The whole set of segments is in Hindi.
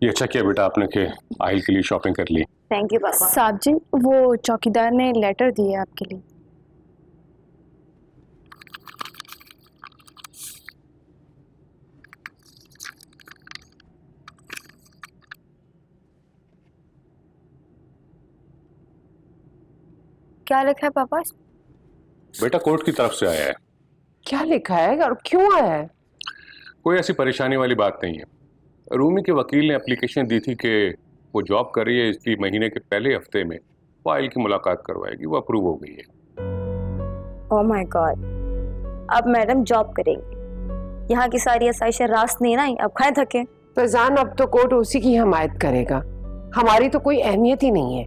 ये अच्छा किया बेटा आपने कि आहिल के लिए शॉपिंग कर ली। थैंक यू पापा। साहब जी, वो चौकीदार ने लेटर दिया आपके लिए। क्या लिखा है पापा? बेटा कोर्ट की तरफ से आया है। क्या लिखा है और क्यों आया है? कोई ऐसी परेशानी वाली बात नहीं है। रूमी के वकील ने एप्लीकेशन दी थी कि वो जॉब कर रही है, इसलिए महीने के पहले हफ्ते में वो आहिल की मुलाकात करवाएगी। वो अप्रूव हो गई है। ओह माय गॉड, अब मैडम जॉब करेंगी। यहाँ की सारी आसाइशें रास्त नहीं ना, अब खाए थके। फैजान, अब तो कोर्ट उसी की हिमायत करेगा, हमारी तो कोई अहमियत ही नहीं है।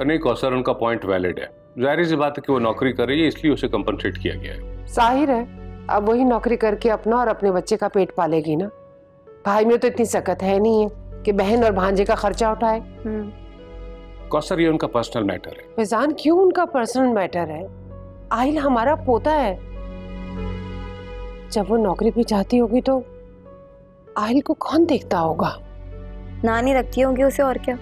नहीं कौसर, उनका पॉइंट वैलिड है। जाहिर सी बात है कि वो नौकरी कर रही है, इसलिए उसे कंपनसेट किया गया है। जाहिर है, अब वही नौकरी करके अपना और अपने बच्चे का पेट पालेगी ना। भाई में तो इतनी सकत है नहीं है कि बहन और भांजे का खर्चा उठाए। कौसर, ये उनका पर्सनल मैटर है। फैजान, क्यों उनका पर्सनल मैटर है? आहिल हमारा पोता है। जब वो नौकरी भी चाहती होगी तो आहिल को कौन देखता होगा? नानी रखती होंगी उसे, और क्या।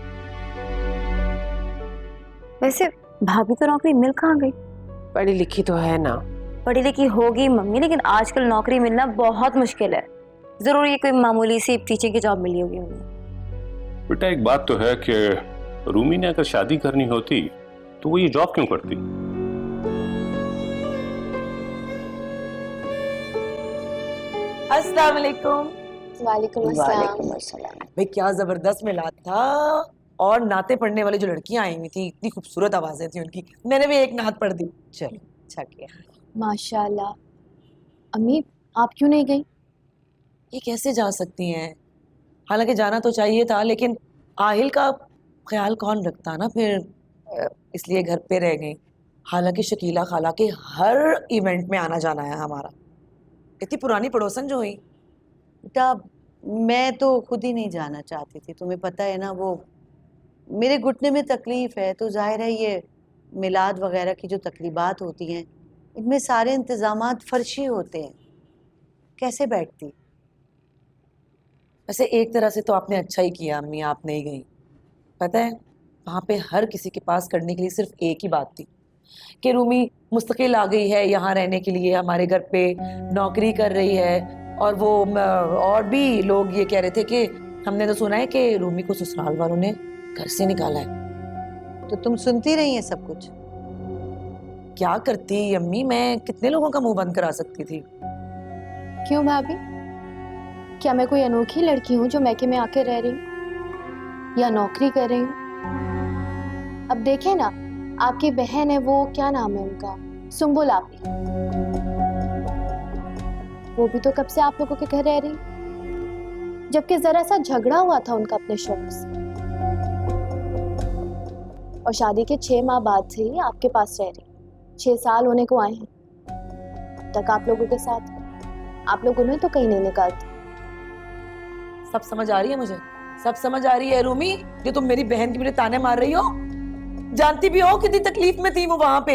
वैसे भाभी तो नौकरी मिल कहाँ गई? पढ़ी लिखी तो है ना। पढ़ी लिखी होगी मम्मी, लेकिन आजकल नौकरी मिलना बहुत मुश्किल है। जरूर ये कोई मामूली सी टीचर की जॉब मिली होगी उन्हें। बेटा एक बात तो है कि रूमी ने अगर शादी करनी होती तो वो ये जॉब क्यों करती? अस्सलाम वालेकुम। वालेकुम अस्सलाम। भाई क्या जबरदस्त मिलाद था, और नाते पढ़ने वाली जो लड़कियां आई हुई थी, इतनी खूबसूरत आवाजें थी उनकी, मैंने भी एक नात पढ़ दी। चलो अच्छा किया। माशाल्लाह। अम्मी, आप क्यों नहीं गई? ये कैसे जा सकती हैं? हालांकि जाना तो चाहिए था, लेकिन आहिल का ख्याल कौन रखता ना, फिर इसलिए घर पे रह गई। हालांकि शकीला खाला के हर इवेंट में आना जाना है हमारा। इतनी पुरानी पड़ोसन जो हुई। बेटा मैं तो खुद ही नहीं जाना चाहती थी, तुम्हें पता है ना, वो मेरे घुटने में तकलीफ है, तो जाहिर है ये मिलाद वगैरह की जो तकरीबात होती हैं, इनमें सारे इंतजामात फर्शी होते हैं, कैसे बैठती। वैसे एक तरह से तो आपने अच्छा ही किया अम्मी, आप नहीं गई। पता है वहाँ पे हर किसी के पास करने के लिए सिर्फ एक ही बात थी कि रूमी मुस्तकिल आ गई है यहाँ रहने के लिए, हमारे घर पे नौकरी कर रही है। और वो और भी लोग ये कह रहे थे कि हमने तो सुना है कि रूमी को ससुराल वालों ने घर से निकाला है। तो तुम सुनती रही है सब कुछ? क्या करती अम्मी, मैं कितने लोगों का मुंह बंद करा सकती थी। क्यों भाभी? क्या मैं कोई अनोखी लड़की हूँ जो मैके में आके रह रही हूँ या नौकरी कर रही हूँ? अब देखें ना, आपकी बहन है, वो क्या नाम है उनका, सुंबुल आपी, वो भी तो कब से आप लोगों के घर रह रही, जबकि जरा सा झगड़ा हुआ था उनका अपने शौहर से, और शादी के 6 माह बाद से ही आपके पास रह रही। 6 साल होने को आए हैं, अब तक आप लोगों के साथ। आप लोग उन्हें तो कहीं नहीं निकालते। सब समझ आ रही है मुझे, सब समझ आ रही है। रूमी, जो तुम मेरी बहन की मुझे ताने मार रही हो, जानती भी हो कितनी तकलीफ में थी वो वहां पे।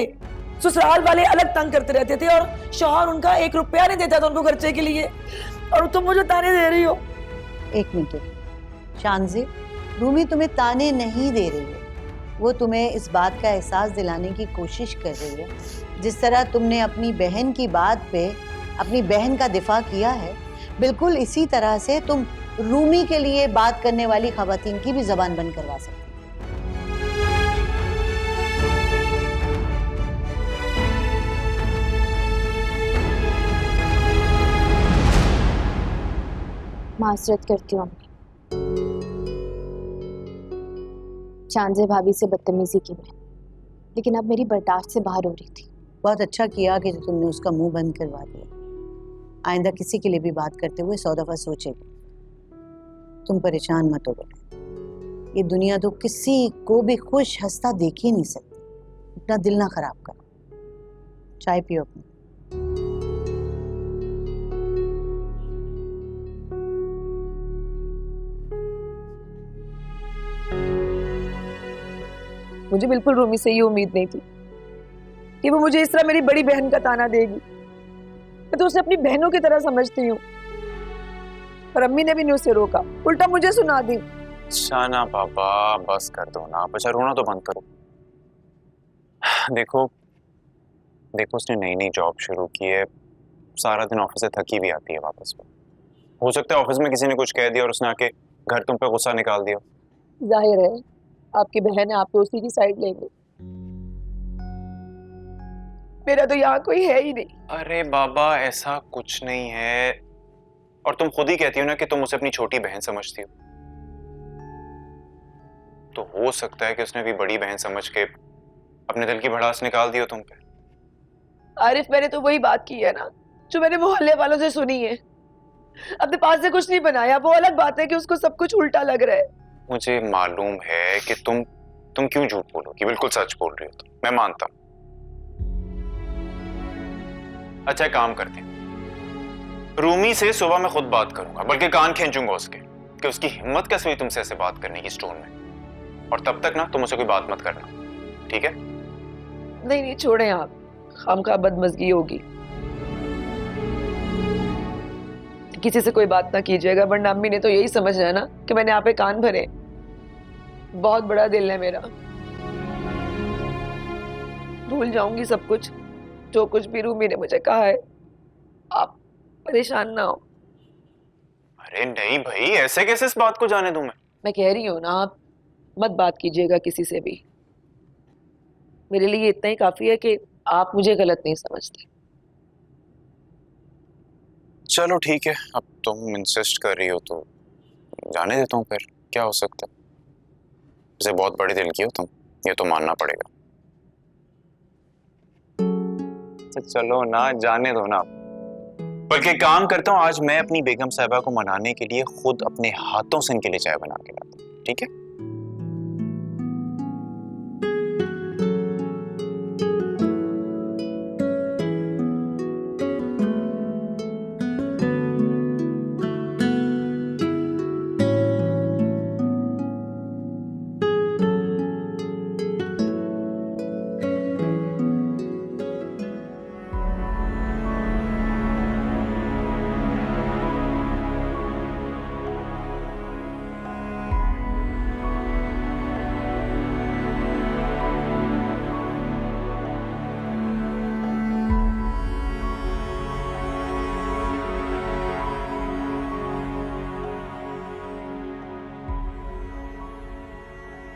ससुराल वाले अलग तंग करते रहते थे और शौहर उनका 1 रुपया नहीं देता था उनको खर्चे के लिए, और तुम मुझे ताने दे रही हो। 1 मिनट शानज़ी, रूमी तुम्हें ताने नहीं दे रही है, वो तुम्हें इस बात का एहसास दिलाने की कोशिश कर रही है। जिस तरह तुमने अपनी बहन की बात पे अपनी बहन का दिफा किया है, बिल्कुल इसी तरह से तुम रूमी के लिए बात करने वाली खवातीन की भी जबान बंद करवा सकती। माजरत करती हूँ, चांदे भाभी से बदतमीजी की मैं, लेकिन अब मेरी बर्दाश्त से बाहर हो रही थी। बहुत अच्छा किया कि तुमने उसका मुंह बंद करवा दिया। आइंदा किसी के लिए भी बात करते हुए 100 दफा सोचेगा। तुम परेशान मत हो बेटा, ये दुनिया तो किसी को भी खुश हंसता देख ही नहीं सकती। अपना दिल ना खराब करो, चाय पियो अपनी। मुझे बिल्कुल रूमी से ये उम्मीद नहीं थी कि वो मुझे इस तरह मेरी बड़ी बहन का ताना देगी। मैं तो उसे अपनी बहनों की तरह समझती हूँ, पर अम्मी ने भी नहीं उसे रोका, उल्टा मुझे सुना दी अच्छा ना बाबा, बस कर दो ना आप। अच्छा रोना तो बंद करो। देखो देखो, उसने नई नई जॉब शुरू की है, सारा दिन ऑफिस से थकी भी आती है वापस में। हो सकता है ऑफिस में किसी ने कुछ कह दिया और उसने आके घर तुम पे गुस्सा निकाल दिया। जाहिर है आपकी बहन है, आप तो उसी की साइड लेंगे। मेरा तो यहाँ कोई है ही नहीं। अरे बाबा ऐसा कुछ नहीं है, और तुम खुद ही कहती हो ना कि तुम उसे अपनी छोटी बहन समझती हो, तो हो सकता है कि उसने भी बड़ी बहन समझ के अपने दिल की भड़ास निकाल दी हो तुम पे। आरिफ, मैंने तो वही बात की है ना जो मैंने मोहल्ले वालों से सुनी है। अपने पास से कुछ नहीं बनाया, वो अलग बात है कि उसको सब कुछ उल्टा लग रहा है। मुझे मालूम है कि तुम क्यों झूठ बोलोगी, बिल्कुल सच बोल रही हो तुम, मैं मानता हूं। अच्छा एक काम करते हैं, रूमी से सुबह मैं खुद बात करूंगा, बल्कि कान खींचूंगा उसके कि उसकी हिम्मत कैसे हुई तुमसे ऐसे बात करने की स्टोर में। और तब तक ना तुम उसे कोई बात मत करना, ठीक है? नहीं नहीं छोड़ें आप, खामखा बदमजगी होगी। किसी से कोई बात ना कीजिएगा, वरना अम्मी ने तो यही समझना है ना कि मैंने आप पे कान भरे। बहुत बड़ा दिल है मेरा, भूल जाऊंगी सब कुछ, जो कुछ भी रूमी ने मुझे कहा है। आप परेशान ना हो। अरे नहीं भाई, ऐसे कैसे इस बात को जाने दूं मैं कह रही हूँ ना, आप मत बात कीजिएगा किसी से भी। मेरे लिए इतना ही काफी है कि आप मुझे गलत नहीं समझते। चलो ठीक है, अब तुम इंसिस्ट कर रही हो तो जाने देता हूँ, फिर क्या हो सकता है। वैसे बहुत बड़े दिल की हो तुम, ये तो मानना पड़ेगा। तो चलो ना, जाने दो ना। बल्कि काम करता हूँ, आज मैं अपनी बेगम साहिबा को मनाने के लिए खुद अपने हाथों से इनके लिए चाय बना के लाता हूँ, ठीक है?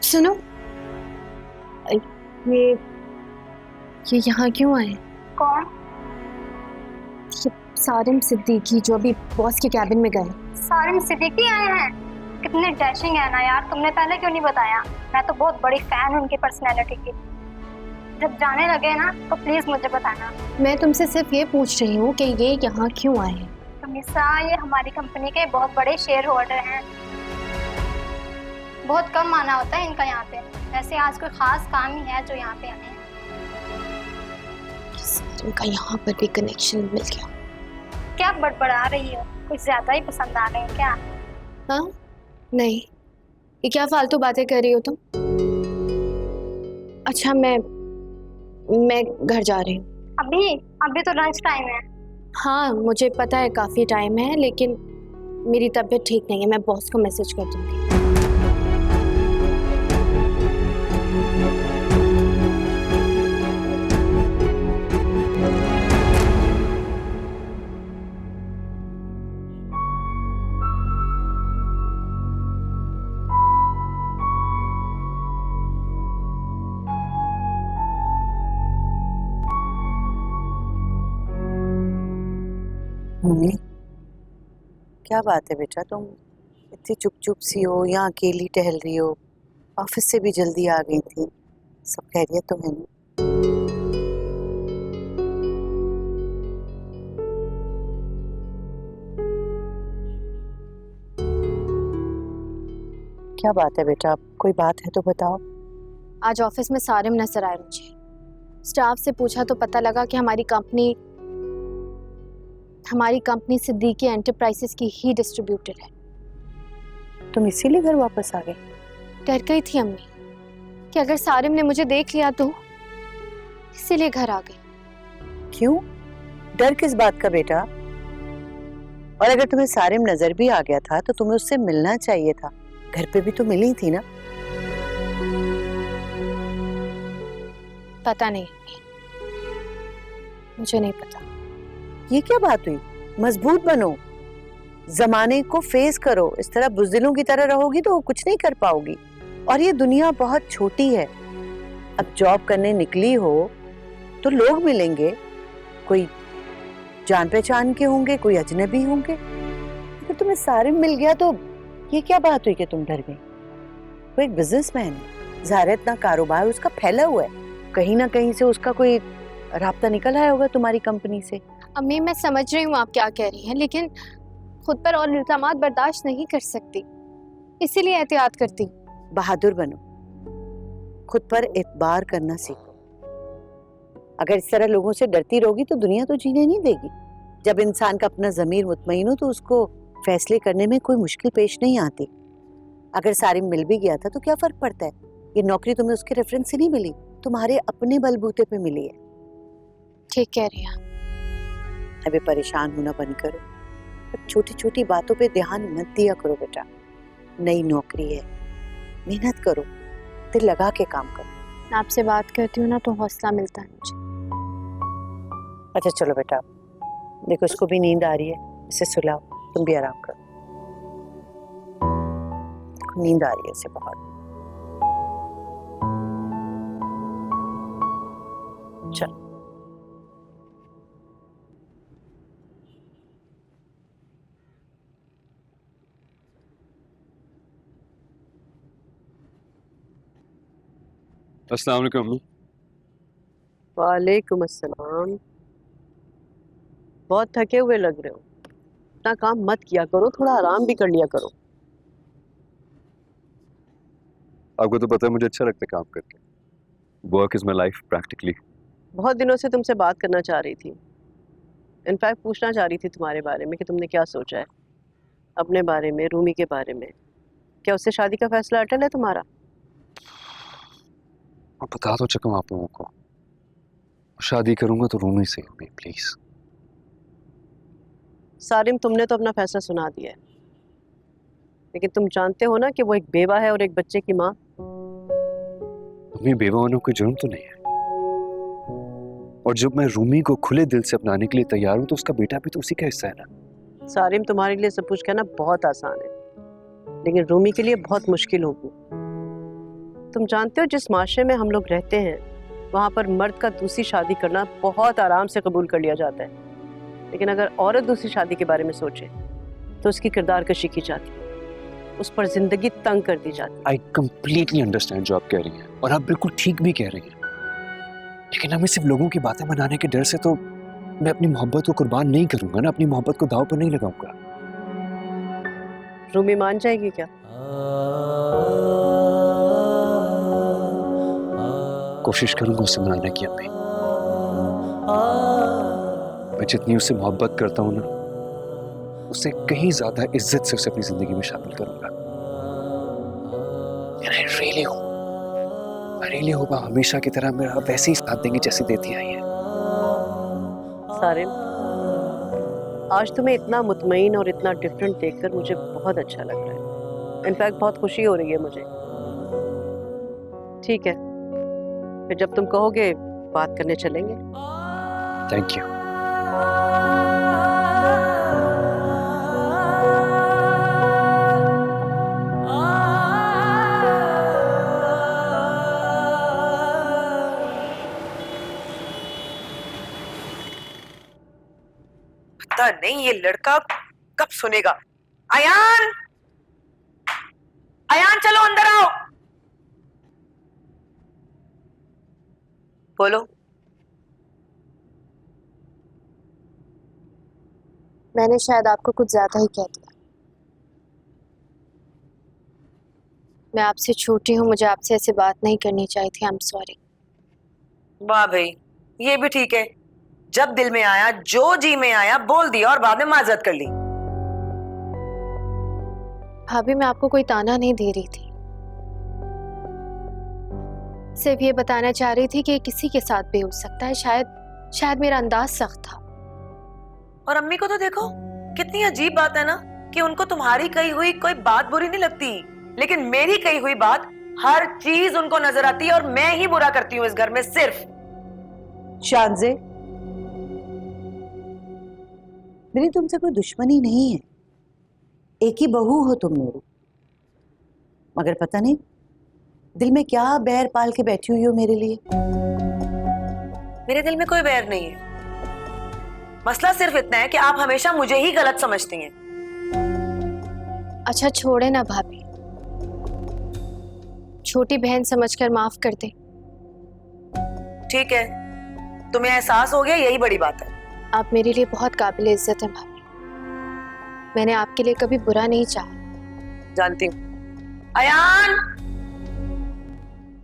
सुनो, ये यहाँ क्यों आए? कौन? ये सारिम सिद्दीकी जो अभी बॉस के कैबिन में गए। सारिम सिद्दीकी आए हैं? कितने डैशिंग है ना यार, तुमने पहले क्यों नहीं बताया? मैं तो बहुत बड़ी फैन हूँ उनकी पर्सनैलिटी की। जब जाने लगे ना तो प्लीज मुझे बताना। मैं तुमसे सिर्फ ये पूछ रही हूँ कि ये यहाँ क्यों आए हैं? तमीसा, ये हमारी कंपनी के बहुत बड़े शेयर होल्डर हैं। बहुत कम आना होता है इनका यहाँ पे। वैसे आज कोई खास काम ही है जो यहाँ पे आए हैं। इनका यहाँ पर भी कनेक्शन मिल गया। क्या बड़बड़ा रही हो? कुछ ज्यादा ही पसंद आ गए हैं क्या? हाँ नहीं, ये क्या फालतू बातें कर रही हो तुम? अच्छा मैं घर जा रही हूँ। अभी तो लंच टाइम है। हाँ मुझे पता है काफी टाइम है, लेकिन मेरी तबीयत ठीक नहीं है। मैं बॉस को मैसेज कर दूंगी। मम्मी, क्या बात है बेटा, तुम इतनी चुप चुप सी हो, यहाँ अकेली टहल रही हो? ऑफिस से भी जल्दी आ गई थी। सब खैरियत तो है ना? क्या बात है बेटा, कोई बात है तो बताओ। आज ऑफिस में सारिम नजर आए मुझे। स्टाफ से पूछा तो पता लगा कि हमारी कंपनी सिद्दीकी एंटरप्राइजेस की ही डिस्ट्रीब्यूटर है। तुम इसीलिए घर वापस आ गए? डर गई थी अम्मी कि अगर सारिम ने मुझे देख लिया तो, इसीलिए घर आ गई। क्यों? डर किस बात का बेटा? और अगर तुम्हें सारिम नजर भी आ गया था तो तुम्हें उससे मिलना चाहिए था। घर पे भी तो मिली थी ना। पता नहीं, मुझे नहीं पता। ये क्या बात हुई? मजबूत बनो, जमाने को फेस करो। इस तरह बुज़दिलों की तरह रहोगी तो कुछ नहीं कर पाओगी। और ये दुनिया बहुत छोटी है। अब जॉब करने निकली हो तो लोग मिलेंगे, कोई जान पहचान के होंगे, कोई अजनबी होंगे। अगर तुम्हें सारिम मिल गया तो ये क्या बात हुई कि तुम डर गई? वो एक बिजनेसमैन है, ज़ाहिर है इतना कारोबार उसका फैला हुआ है, कहीं ना कहीं से उसका कोई राब्ता निकल आया होगा तुम्हारी कंपनी से। अम्मी मैं समझ रही हूँ आप क्या कह रही हैं, लेकिन खुद पर और इल्जामात बर्दाश्त नहीं कर सकती, इसीलिए एहतियात करती हूँ। बहादुर बनो, खुद पर एतबार करना सीखो। अगर इस तरह लोगों से डरती रहोगी तो दुनिया तो जीने नहीं देगी। जब इंसान का अपना ज़मीर मुतमईन हो तो उसको फैसले करने में कोई मुश्किल पेश नहीं आती। अगर सारिम मिल भी गया था तो क्या फर्क पड़ता है? ये नौकरी तुम्हें उसके रेफरेंस से नहीं मिली, तुम्हारे अपने बलबूते पे मिली है। ठीक कह रही हैं। अबे परेशान होना बंद करो, छोटी छोटी बातों पे ध्यान मत दिया करो बेटा। नई नौकरी है, मेहनत करो, दिल लगा के काम करो। आपसे बात करती हूँ ना तो हौसला मिलता है मुझे। अच्छा चलो बेटा, देखो इसको भी नींद आ रही है, इसे सुलाओ, तुम भी आराम करो। नींद आ रही है इसे बहुत। चलो अस्सलाम वालेकुम। वालेकुम अस्सलाम। बहुत थके हुए लग रहे हो, इतना काम मत किया करो, थोड़ा आराम भी कर लिया करो। आपको तो पता है मुझे अच्छा लगता है काम करके। Work is my life practically. बहुत दिनों से तुमसे बात करना चाह रही थी, इनफैक्ट पूछना चाह रही थी तुम्हारे बारे में कि तुमने क्या सोचा है अपने बारे में, रूमी के बारे में। क्या उससे शादी का फैसला अटल है तुम्हारा? मैं बता तो चुका हूं आप लोगों को, शादी करूंगा तो रूमी से, प्लीज। सारिम तुमने तो अपना फैसला सुना दिया है, लेकिन तुम जानते हो ना कि वो एक बेवा है और एक बच्चे की माँ। मम्मी बेवा होने को जुर्म तो नहीं है, और जब मैं रूमी को खुले दिल से अपनाने के लिए तैयार हूं तो उसका बेटा भी तो उसी का हिस्सा है ना। सारिम तुम्हारे लिए सब कुछ कहना बहुत आसान है, लेकिन रूमी के लिए बहुत मुश्किल होगी। तुम जानते हो जिस माशरे में हम लोग रहते हैं वहाँ पर मर्द का दूसरी शादी करना बहुत आराम से कबूल कर लिया जाता है, लेकिन अगर औरत दूसरी शादी के बारे में सोचे तो उसकी किरदार कशी की जाती है, उस पर जिंदगी तंग कर दी जाती है। आई कंप्लीटली अंडरस्टैंड जो आप कह रही हैं, और आप बिल्कुल ठीक भी कह रही हैं, लेकिन हमें सिर्फ लोगों की बातें बनाने के डर से तो मैं अपनी मोहब्बत को कुर्बान नहीं करूंगा ना, अपनी मोहब्बत को दांव पर नहीं लगाऊंगा। रूमी मान जाएगी क्या? कोशिश करूंगा उसे मनाने की। अम्मी मैं जितनी उससे मोहब्बत करता हूं ना, उससे कहीं ज्यादा इज्जत से उसे अपनी जिंदगी में शामिल करूंगा। And I really hope आप हमेशा की तरह मेरा वैसे ही साथ देंगे जैसे देती आई है। सारिम, आज तुम्हें इतना मुतमईन और इतना डिफरेंट देखकर मुझे बहुत अच्छा लग रहा है, इनफैक्ट बहुत खुशी हो रही है मुझे। ठीक है, फिर जब तुम कहोगे बात करने चलेंगे। Thank you. पता नहीं ये लड़का कब सुनेगा। अयान, अयान चलो अंदर आओ। बोलो। मैंने शायद आपको कुछ ज्यादा ही कह दिया। मैं आपसे छोटी हूँ, मुझे आपसे ऐसे बात नहीं करनी चाहिए थी। I am sorry. वाह भाई, ये भी ठीक है, जब दिल में आया, जो जी में आया बोल दिया और बाद में माजरत कर ली। भाभी मैं आपको कोई ताना नहीं दे रही थी, सिर्फ ये बताना चाह रही थी कि किसी के साथ भी हो सकता है। शायद मेरा अंदाज सख्त था। और अम्मी को तो देखो, कितनी अजीब बात है ना कि उनको तुम्हारी कही हुई कोई बात बुरी नहीं लगती, लेकिन मेरी कही हुई बात हर चीज उनको नजर आती है और मैं ही बुरा करती हूँ इस घर में सिर्फ। शानजे, मेरी तुमसे कोई दुश्मनी नहीं है, एक ही बहू हो तुम मेरी, मगर पता नहीं दिल में क्या बैर पाल के बैठी हुई हो मेरे लिए। मेरे दिल में कोई बैर नहीं है, मसला सिर्फ इतना है कि आप हमेशा मुझे ही गलत समझती हैं। अच्छा छोड़े ना भाभी, छोटी बहन समझकर माफ कर दे। ठीक है, तुम्हें एहसास हो गया, यही बड़ी बात है। आप मेरे लिए बहुत काबिल इज्जत हैं भाभी, मैंने आपके लिए कभी बुरा नहीं चाहा। जानती हूँ। अयान,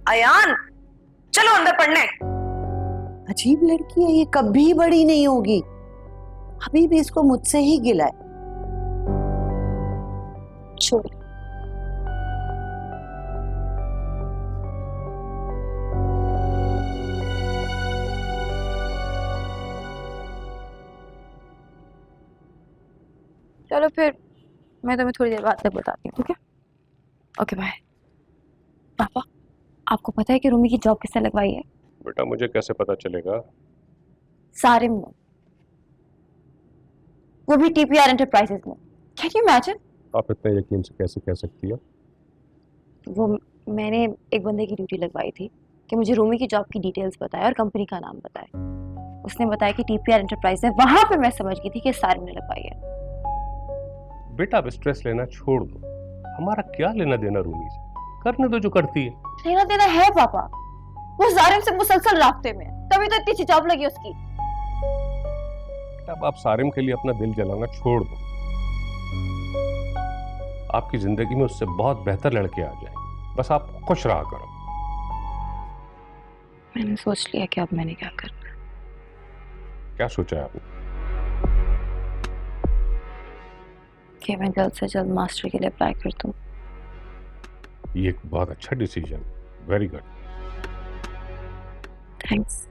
अयान, चलो अंदर पढ़ने। अजीब लड़की है ये, कभी बड़ी नहीं होगी, अभी भी इसको मुझसे ही गिला है। छोड़। चलो फिर मैं तुम्हें थोड़ी देर बाद तक बताती हूँ, ठीक है? Okay bye. पापा, आपको पता है कि रूमी की जॉब किसने लगवाई है? बेटा मुझे कैसे पता चलेगा? सारिम ने, वो भी टीपीआर एंटरप्राइजेस में। Can you imagine? आप इतना यकीन से कैसे कह सकती है? वो मैंने एक बंदे की ड्यूटी लगवाई थी कि मुझे रूमी की जॉब की डिटेल्स बताए और कंपनी का नाम बताए। उसने बताया कि टीपीआर एंटरप्राइज है, वहां पे मैं समझ गई थी कि सारिम ने लगवाई है। बेटा अब स्ट्रेस लेना छोड़ दो, हमारा क्या लेना देना रूमी से, करने दो जो करती है। लेना देना है पापा, वो सारिम से मुसलसल रास्ते में, तभी तो इतनी सी जॉब लगी उसकी। अब आप सारिम के लिए अपना दिल जलाना छोड़ दो, आपकी जिंदगी में उससे बहुत बेहतर लड़के आ जाए, बस आप खुश रहा करो। मैंने सोच लिया कि अब मैंने क्या करना है। क्या सोचा है आपने? कि मैं जल्द से जल्द मास्टर के लिए अप्लाई कर दूं। ये एक बहुत अच्छा decision, very good. Thanks.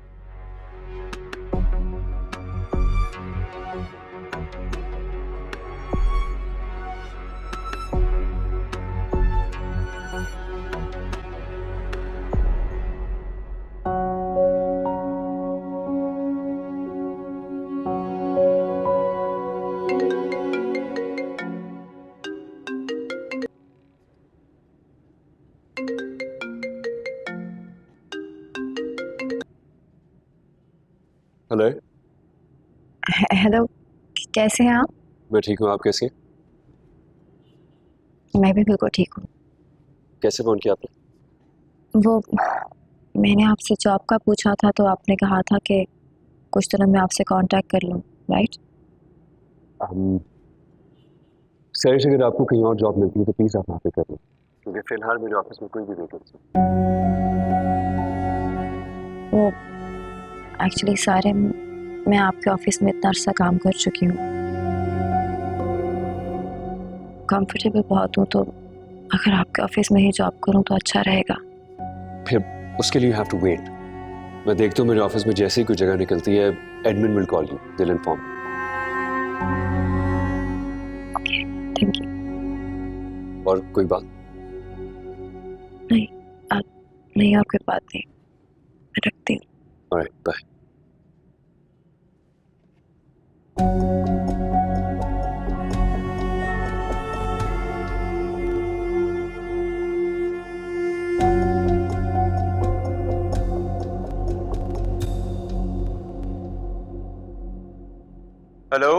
Hello. Hello, कैसे हैं आप? मैं ठीक हूँ, आप कैसी हैं? मैं भी बिल्कुल ठीक हूँ। कैसे फ़ोन किया आपने? वो मैंने आपसे जॉब का पूछा था तो आपने कहा था कि कुछ दिनों में आपसे कांटेक्ट कर लूँ, राइट? सर अगर आपको कहीं और जॉब मिलती है तो प्लीज़ आप वहाँ पे कर लो, क्योंकि फिलहाल मेरे ऑफिस में कोई भी वैकेंसी। वो एक्चुअली सारे मैं आपके ऑफिस में इतना अर्सा काम कर चुकी हूँ, कंफर्टेबल बहुत हूँ, तो अगर आपके ऑफिस में ही जॉब करूँ तो अच्छा रहेगा। फिर उसके लिए यू हैव टू वेट। मैं देखता हूँ मेरे ऑफिस में जैसे ही कोई जगह निकलती है, admin will call you, they will inform. Okay, thank you. और कोई बात? नहीं और कोई बात नहीं, मैं रखती हूँ। Alright, bye. Hello,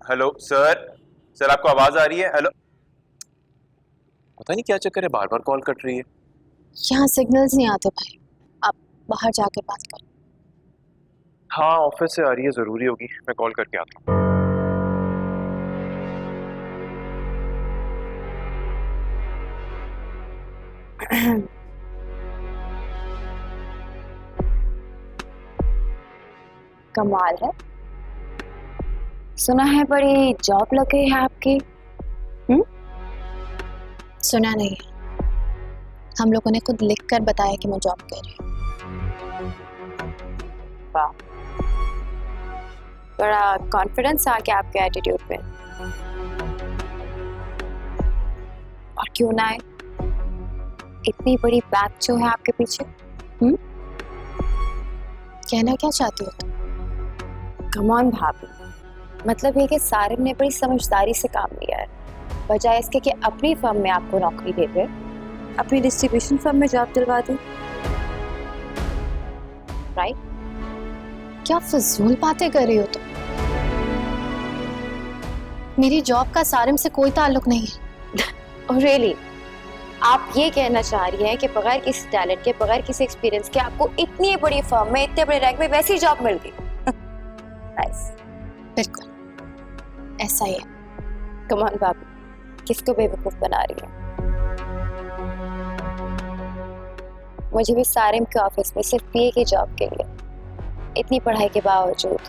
hello sir आपको आवाज आ रही है? हेलो, पता नहीं क्या चक्कर है, बार बार कॉल कट रही है। यहाँ सिग्नल्स नहीं आते भाई, आप बाहर जाके बात करो। हाँ ऑफिस से आ रही है, जरूरी होगी, मैं कॉल करके आता हूँ। कमाल है, सुना है बड़ी जॉब लग गई है आपकी। सुना नहीं है, हम लोगों ने खुद लिख कर बताया कि मैं जॉब कर रही हूँ। वाह, बड़ा कॉन्फिडेंस आ गया आपके एटीट्यूड पे। और क्यों ना आए? इतनी बड़ी बैग जो है आपके पीछे। कहना क्या चाहती हो तुम? कम ऑन भाभी, मतलब ये कि सारिम ने बड़ी समझदारी से काम लिया है। बजाय इसके कि अपनी फर्म में आपको नौकरी दे दे, अपनी डिस्ट्रीब्यूशन फर्म में जॉब दिलवा दे। राइट? क्या फजूल बातें कर रही हो तुम? मेरी जॉब का सारिम से कोई ताल्लुक नहीं है। और रियली आप ये कहना चाह रही हैं कि बगैर किसी टैलेंट के, बगैर किसी एक्सपीरियंस के आपको इतनी बड़ी फर्म में, इतने बड़े रैंक में वैसी जॉब मिल गई? नाइस। बिल्कुल ऐसा ही है। कम ऑन भाभी, किसको बेवकूफ बना रही है? मुझे भी सारिम के ऑफिस में सिर्फ पीए की जॉब के लिए इतनी पढ़ाई के बावजूद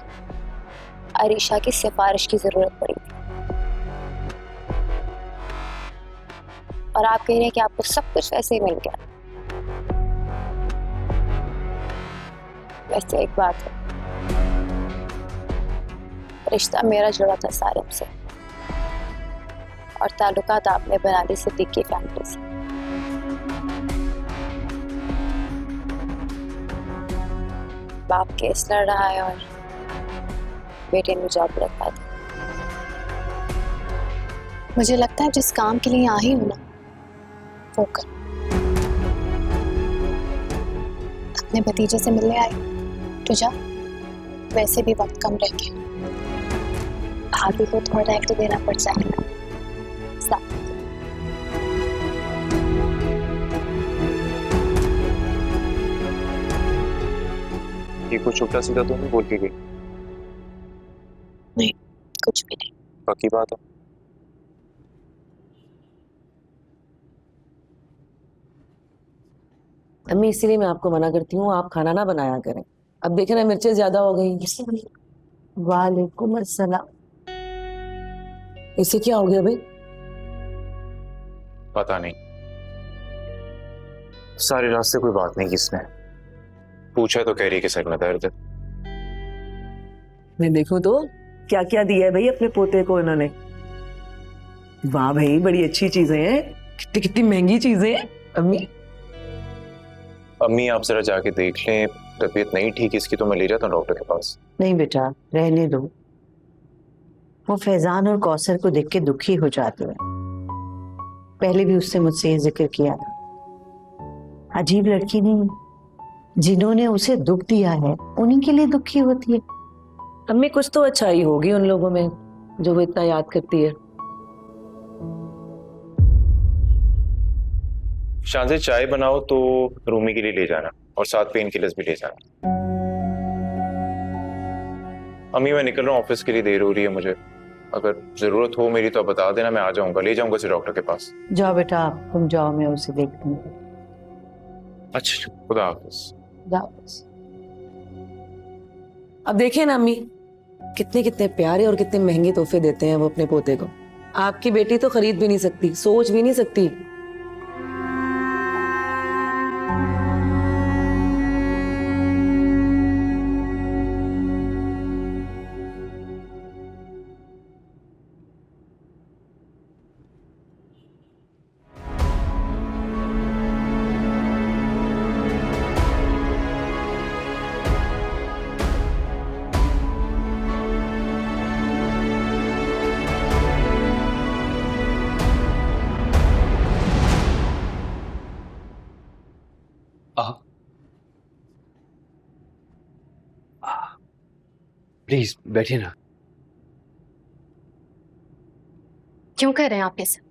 अरीशा की सिफारिश की जरूरत पड़ी थी। और आप कह रहे हैं कि आपको सब कुछ वैसे ही मिल गया। वैसे एक बात है, रिश्ता मेरा जुड़ा था सारिम से और ताल्लुकात आपने बना ली सिद्दीक की फैमिली से। बाप केस लड़ रहा है और बेटे ने जॉब रखा था। मुझे लगता है जिस काम के लिए आई हूं ना वो कर। अपने भतीजे से मिलने आई तो जा, वैसे भी वक्त कम रह गया। भाभी को थोड़ा टाइम तो देना पड़ जाएगा। ये कुछ उल्टा सीधा तो नहीं बोल के गई? नहीं, कुछ भी नहीं। पक्की बात है? अम्मी इसीलिए मैं आपको मना करती हूँ, आप खाना ना बनाया करें। अब देखे ना मिर्चें ज्यादा हो गई। वालेकुम अस्सलाम। इससे क्या हो गया भाई? पता नहीं, सारी रात से कोई बात नहीं की इसने। पूछा तो कह रही कि सर में दर्द है। मैं देखूं तो क्या क्या दिया है भाई अपने पोते को इन्होंने। वाह भाई, बड़ी अच्छी चीजें हैं। कितनी कितनी महंगी चीजें हैं अम्मी। अम्मी आप जरा जाके देख लें, तबीयत नहीं ठीक इसकी तो मैं ले जाता हूँ डॉक्टर के पास। नहीं बेटा, रहने दो। वो फैजान और कौसर को देख के दुखी हो जाते हैं। पहले भी उससे मुझसे ये जिक्र किया था। अजीब लड़की नहीं, जिन्होंने उसे दुख दिया है उन्हीं के लिए दुखी होती है। अम्मी कुछ तो अच्छाई होगी उन लोगों में जो वो इतना याद करती है। शान से चाय बनाओ तो रूमी के लिए ले जाना और साथ पेन किलर्स भी ले जाना। अम्मी मैं निकल रहा हूँ, ऑफिस के लिए देर हो रही है मुझे। अगर जरूरत हो मेरी तो आप बता देना, मैं आ जाऊंगा, ले जाऊंगा उसे डॉक्टर के पास। जाओ बेटा, आप तुम जाओ, मैं उसे देखती हूँ। अच्छा, खुदा हाफिज। जाओ। अब देखिए ना अम्मी, कितने कितने प्यारे और कितने महंगे तोहफे देते हैं वो अपने पोते को। आपकी बेटी तो खरीद भी नहीं सकती, सोच भी नहीं सकती। प्लीज बैठिए ना। क्यों कर रहे हैं आप ये सब?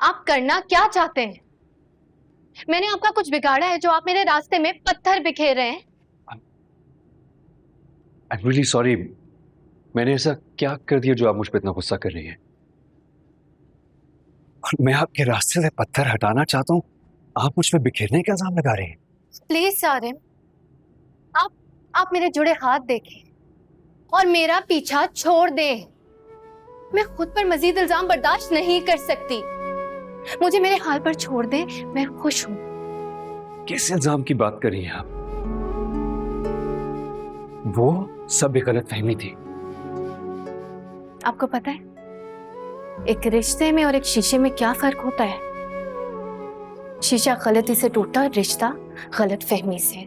आप करना क्या चाहते हैं? मैंने आपका कुछ बिगाड़ा है जो आप मेरे रास्ते में पत्थर बिखेर रहे हैं? I am really sorry. मैंने ऐसा क्या कर दिया जो आप मुझ पर इतना गुस्सा कर रही हैं? और मैं आपके रास्ते से पत्थर हटाना चाहता हूँ, आप मुझ पर बिखेरने का इल्जाम लगा रहे हैं। प्लीज सारिम, आप मेरे जुड़े हाथ देखें और मेरा पीछा छोड़ दें। मैं खुद पर मजीद इल्जाम बर्दाश्त नहीं कर सकती। मुझे मेरे हाल पर छोड़ दें, मैं खुश हूं। किस इल्जाम की बात कर रही हैं आप? वो सब एक गलत फहमी थी। आपको पता है, एक रिश्ते में और एक शीशे में क्या फर्क होता है? शीशा गलती से टूटा, रिश्ता गलत फहमी से।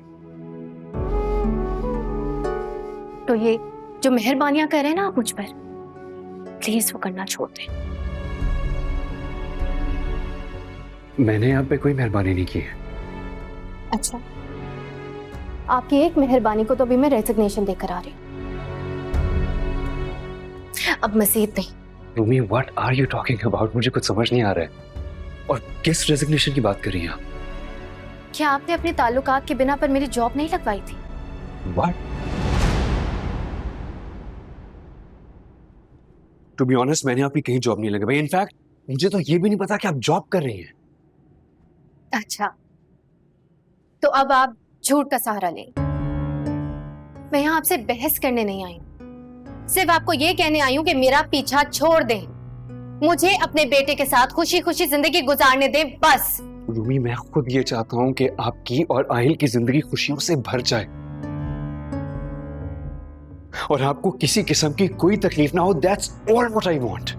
तो ये जो मेहरबानियां कर रहे हैं ना आप मुझ पर, प्लीज वो करना छोड़ दें। मैंने आप पे कोई मेहरबानी नहीं की है। अच्छा, आपकी एक मेहरबानी को तो अभी मैं रेजिग्नेशन देकर आ रही हूँ, अब मजीद नहीं। Rumi, what are you talking about? मुझे कुछ समझ नहीं आ रहा है। और किस रेजिग्नेशन की बात कर रही हैं आप? क्या आपने अपने ताल्लुकात के बिना पर मेरी जॉब नहीं लगवाई थी? व्हाट? टू बी ऑनेस्ट, मैंने आपकी कहीं जॉब नहीं लगवाई। इनफैक्ट मुझे तो ये भी नहीं पता कि आप जॉब कर रही हैं। अच्छा, तो अब आप झूठ का सहारा लें। मैं यहाँ आपसे बहस करने नहीं आई हूँ, सिर्फ आपको ये कहने आई हूँ कि मेरा पीछा छोड़ दें, मुझे अपने बेटे के साथ खुशी खुशी जिंदगी गुजारने दें, बस। रूमी, मैं खुद ये चाहता हूँ कि आपकी और आहिल की जिंदगी खुशियों से भर जाए और आपको किसी किस्म की कोई तकलीफ ना हो। That's all what I want.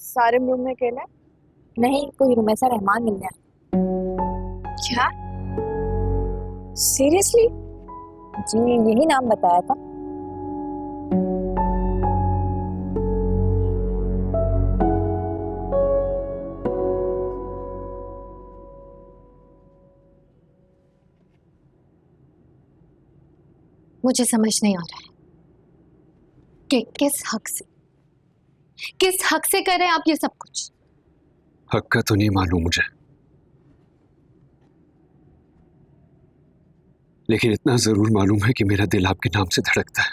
सारे रूम में अकेला है? नहीं, कोई रूम ऐसा रहमान मिलने आया। क्या? सीरियसली? जी यही नाम बताया था। मुझे समझ नहीं आ रहा है कि किस हक से कर रहे हैं आप ये सब कुछ। हक का तो नहीं मालूम मुझे, लेकिन इतना जरूर मालूम है कि मेरा दिल आपके नाम से धड़कता है।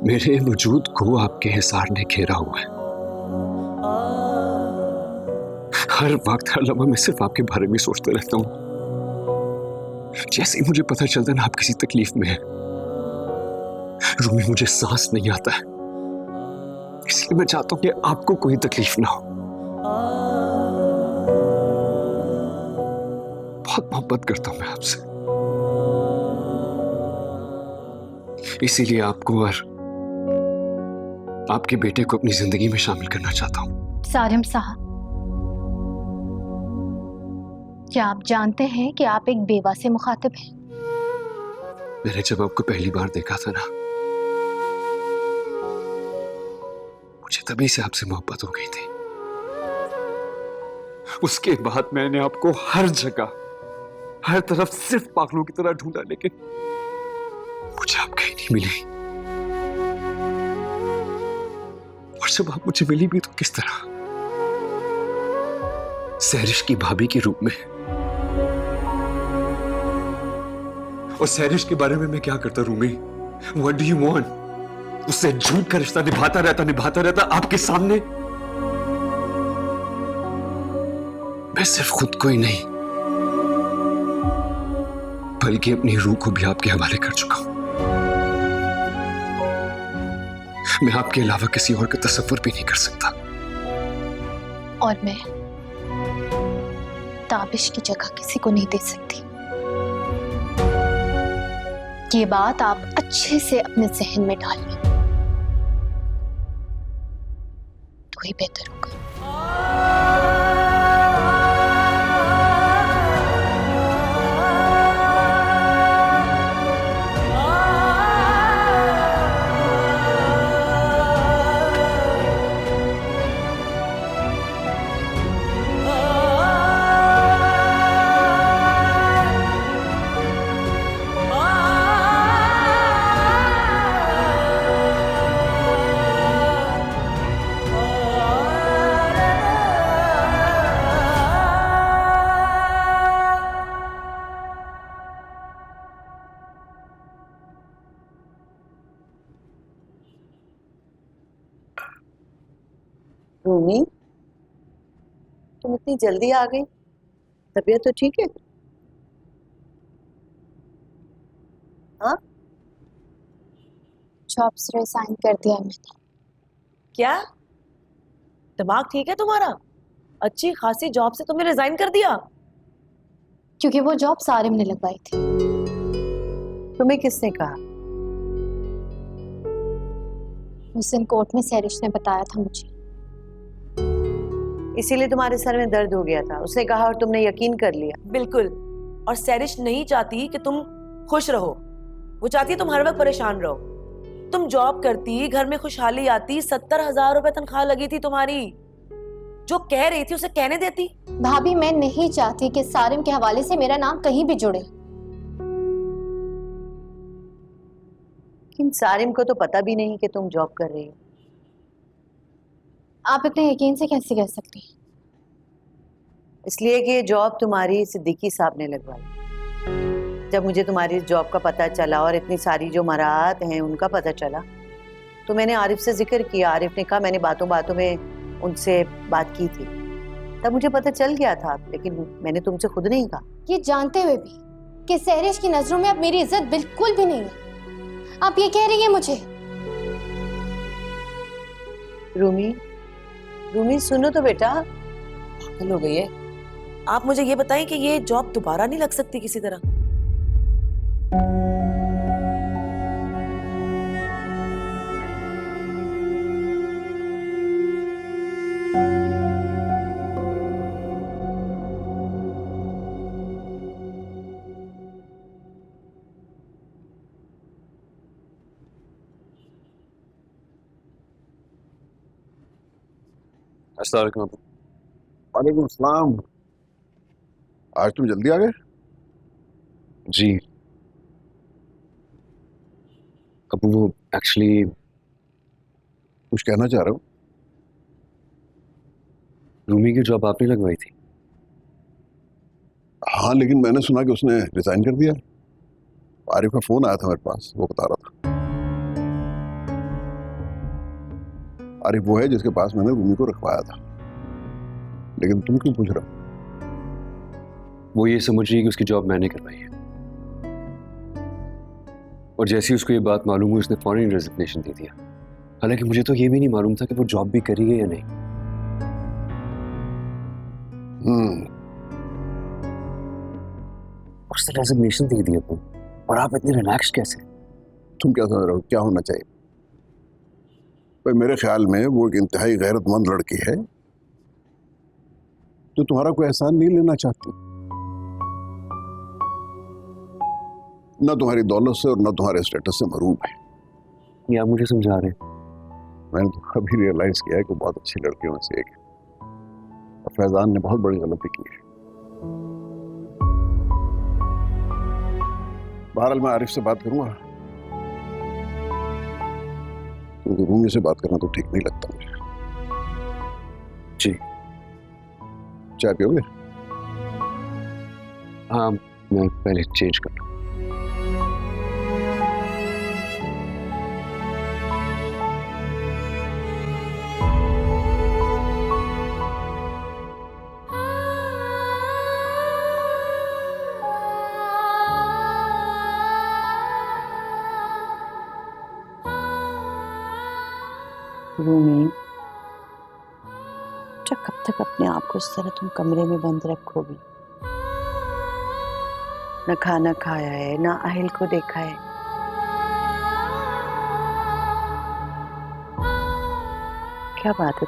मेरे वजूद को आपके हिसार ने घेरा हुआ है। हर वक्त, हर लम्हा मैं सिर्फ आपके बारे में सोचता रहता हूं। जैसे ही मुझे पता चलता है ना आप किसी तकलीफ में है, रूमी, मुझे सांस नहीं आता है। इसलिए मैं चाहता हूं कि आपको कोई तकलीफ ना हो। बहुत मोहब्बत करता हूं मैं आपसे, इसीलिए आपको और आपके बेटे को अपनी जिंदगी में शामिल करना चाहता हूं। सारिम साहब, क्या आप जानते हैं कि आप एक बेवा से मुखातिब हैं? मैंने जब आपको पहली बार देखा था ना, मुझे तभी से आपसे मोहब्बत हो गई थी। उसके बाद मैंने आपको हर जगह, हर तरफ सिर्फ पागलों की तरह ढूंढा, लेकिन मुझे आप कहीं नहीं मिली। और जब आप मुझे मिली भी तो किस तरह? सहरिश की भाभी के रूप में। और सहरिश के बारे में मैं क्या करता Rumi? What do you want? उससे झूठ का रिश्ता निभाता रहता आपके सामने। मैं सिर्फ खुद को ही नहीं बल्कि अपनी रूह को भी आपके हवाले कर चुका हूं। मैं आपके अलावा किसी और का तसव्वुर भी नहीं कर सकता। और मैं ताबिश की जगह किसी को नहीं दे सकती। ये बात आप अच्छे से अपने जहन में डालिए, तो ही बेहतर होगा। रूमी, तुम इतनी जल्दी आ गई? तबीयत तो ठीक है? हाँ, जॉब से रिजाइन कर दिया मैंने। क्या दिमाग ठीक है तुम्हारा? अच्छी खासी जॉब से तुमने रिजाइन कर दिया? क्योंकि वो जॉब सारिम ने लगवाई थी। तुम्हें किसने कहा? उस दिन कोर्ट में सैरिश ने बताया था मुझे। इसीलिए तुम्हारे सर में दर्द हो गया था, उसने कहा और तुमने यकीन कर लिया। बिल्कुल। और सैरिश नहीं चाहती कि तुम खुश रहो, वो चाहती है तुम हर वक्त परेशान रहो। तुम जॉब करती, घर में खुशहाली आती, 70,000 रुपए तनख्वाह लगी थी तुम्हारी। जो कह रही थी उसे कहने देती। भाभी मैं नहीं चाहती कि सारिम के हवाले से मेरा नाम कहीं भी जुड़े। लेकिन सारिम को तो पता भी नहीं कि तुम जॉब कर रही हो। आप इतने यकीन से कैसे कह सकती हैं? इसलिए कि ये जॉब तुम्हारी सिद्दीकी साहब ने लगवाई। जब मुझे तुम्हारी जॉब का पता चला और इतनी सारी जो मराहत हैं उनका पता चला, तो मैंने आरिफ से जिक्र किया। आरिफ ने कहा, मैंने बातों बातों में उनसे बात की थी, तब मुझे पता चल गया था, लेकिन मैंने तुमसे खुद नहीं कहा। ये जानते हुए भी कि सहरिश की नजरों में अब मेरी इज्जत बिल्कुल भी नहीं है, आप ये कह रही हैं मुझे? रूमी सुनो तो बेटा। पागल हो गई है। आप मुझे ये बताएं कि ये जॉब दोबारा नहीं लग सकती किसी तरह? अस्सलाम वालेकुम अबू। वालेकुम सलाम। आज तुम जल्दी आ गए? जी अबू, वो एक्चुअली कुछ कहना चाह रहे हो? रूमी की जॉब आपने लगवाई थी? हाँ, लेकिन मैंने सुना कि उसने रिजाइन कर दिया। आरिफ का फोन आया था मेरे पास, वो बता रहा था। आरिफ वो है जिसके पास मैंने रूमी को रखवाया था। लेकिन तुम क्यों पूछ रहे हो? वो ये समझ रही है कि उसकी जॉब मैंने करवाई है, और जैसे ही उसको ये बात मालूम हुई उसने फौरन रेजिग्नेशन दे दिया। हालांकि मुझे तो ये भी नहीं मालूम था कि वो जॉब भी करी है या नहीं। उसने रेजिग्नेशन दे दिया तुम, और आप इतने रिलैक्स कैसे? तुम क्या समझ रहे हो क्या होना चाहिए? पर मेरे ख्याल में वो एक इंतहाई गैरतमंद लड़की है जो तुम्हारा कोई एहसान नहीं लेना चाहती, न तुम्हारी दौलत से और न तुम्हारे स्टेटस से मरूब है। ये आप मुझे समझा रहे हैं? मैंने तो अभी रियलाइज किया है कि बहुत अच्छी लड़कियों में से एक है, और फैजान ने बहुत बड़ी गलती की है। बहरहाल मैं आरिफ से बात करूंगा, क्योंकि रूमी से बात करना तो ठीक नहीं लगता मुझे। जी। चाय पियोगे? हाँ, मैं पहले चेंज कर लूँ। रूमी, कब तक अपने आप को इस तरह तुम कमरे में बंद रखोगी? न खाना खाया है, न आहिल को देखा है। क्या बात है,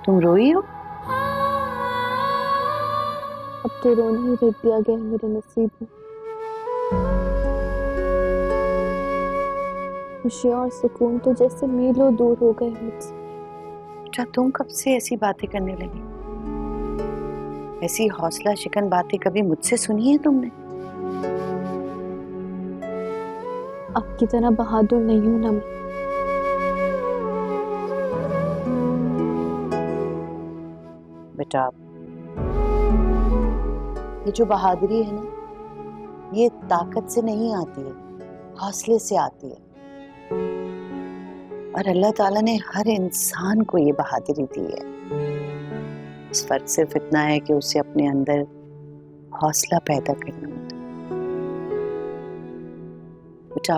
तुम रोई हो? अब तो रोना ही लिख दिया गया है मेरे नसीब में। खुशी और सुकून तो जैसे मीलों दूर हो गए मुझसे। क्या तुम कब से ऐसी बातें करने लगी? ऐसी हौसला शिकन बातें कभी मुझसे सुनी है तुमने? आपकी तरह बहादुर नहीं हूं ना मैं। बेटा, ये जो बहादुरी है ना, ये ताकत से नहीं आती है, हौसले से आती है। और अल्लाह ताला ने हर इंसान को ये बहादुरी दी है। इस फर्क सिर्फ इतना है कि उसे अपने अंदर हौसला पैदा करना होता है। बेटा,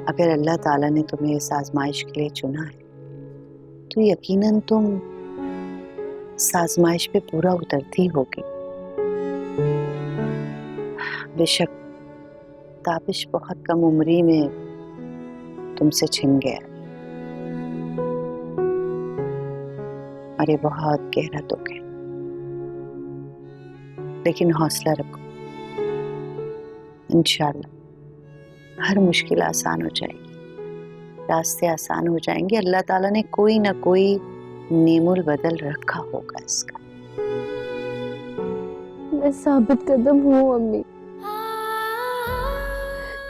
अगर अल्लाह ताला ने तुम्हें इस आजमाइश के लिए चुना है तो यकीनन तुम इस आजमाइश पे पूरा उतरती होगी। बेशक ताबिश बहुत कम उम्री में तुमसे छिन गया और ये बहुत गहरा दुख है, लेकिन हौसला रखो, इंशाल्लाह हर मुश्किल आसान हो जाएगी, रास्ते आसान हो जाएंगे। अल्लाह ताला ने कोई ना कोई नेमुल बदल रखा होगा इसका। मैं साबित कदम हूँ अम्मी,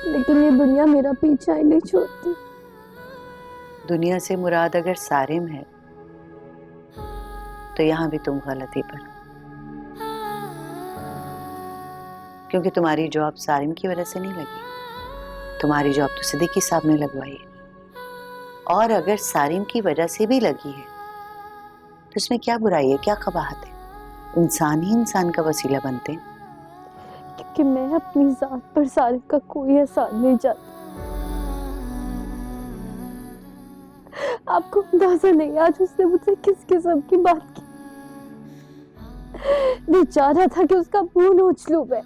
लेकिन ये दुनिया मेरा पीछा ही नहीं छोड़ती। दुनिया से मुराद अगर सारिम है तो यहाँ भी तुम गलती पर, क्योंकि तुम्हारी जॉब सारिम की वजह से नहीं लगी, तुम्हारी जॉब तो सिद्दीकी साहब ने लगवाई है। और अगर सारिम की वजह से भी लगी है तो इसमें क्या बुराई है, क्या कबाहत है? इंसान ही इंसान का वसीला बनते हैं। क्योंकि मैं अपनी जात पर सारिफ का कोई एहसान नहीं चाहती। आपको अंदाजा नहीं आज उसने मुझसे किस किस्म की बात की। मैं चाह रहा था कि उसका मुंह नोच लूं मैं,